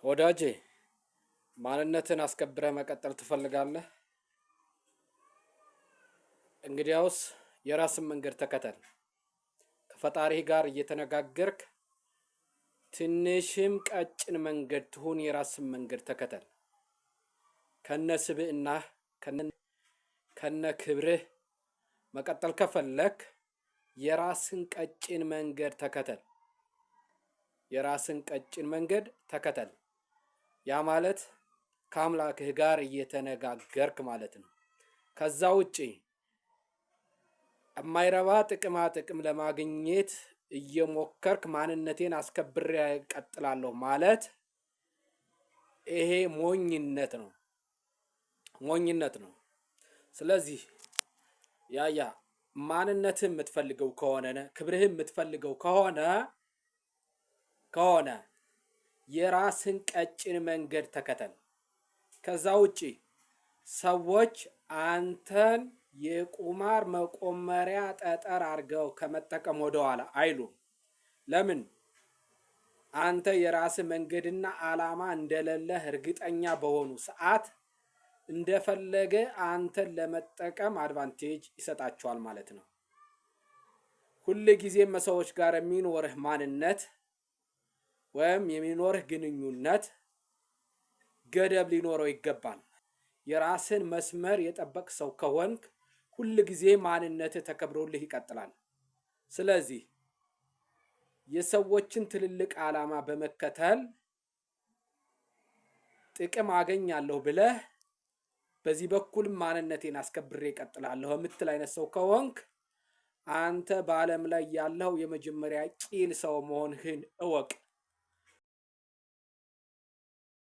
ወዳጄ ማንነትን አስከብረህ መቀጠል ትፈልጋለህ? እንግዲያውስ የራስን መንገድ ተከተል። ከፈጣሪህ ጋር እየተነጋገርክ ትንሽም ቀጭን መንገድ ትሁን የራስን መንገድ ተከተል። ከነ ስብዕናህ ከነ ክብርህ መቀጠል ከፈለክ የራስን ቀጭን መንገድ ተከተል። የራስን ቀጭን መንገድ ተከተል። ያ ማለት ከአምላክህ ጋር እየተነጋገርክ ማለት ነው። ከዛ ውጪ የማይረባ ጥቅም ለማግኘት እየሞከርክ ማንነቴን አስከብሬ እቀጥላለሁ ማለት ይሄ ሞኝነት ነው። ስለዚህ ማንነትህን የምትፈልገው ከሆነ ክብርህን የምትፈልገው ከሆነ የራስን ቀጭን መንገድ ተከተል። ከዛ ውጪ ሰዎች አንተን የቁማር መቆመሪያ ጠጠር አድርገው ከመጠቀም ወደኋላ አይሉም። ለምን? አንተ የራስህ መንገድና ዓላማ እንደሌለህ እርግጠኛ በሆኑ ሰዓት እንደፈለገ አንተን ለመጠቀም አድቫንቴጅ ይሰጣቸዋል ማለት ነው። ሁሉ ጊዜም ሰዎች ጋር የሚኖርህ ማንነት ወይም የሚኖርህ ግንኙነት ገደብ ሊኖረው ይገባል። የራስን መስመር የጠበቅ ሰው ከሆንክ ሁሉ ጊዜ ማንነትህ ተከብሮልህ ይቀጥላል። ስለዚህ የሰዎችን ትልልቅ ዓላማ በመከተል ጥቅም አገኛለሁ ብለህ በዚህ በኩል ማንነቴን አስከብሬ እቀጥላለሁ የምትል አይነት ሰው ከሆንክ አንተ በዓለም ላይ ያለው የመጀመሪያ ቂል ሰው መሆንህን እወቅ።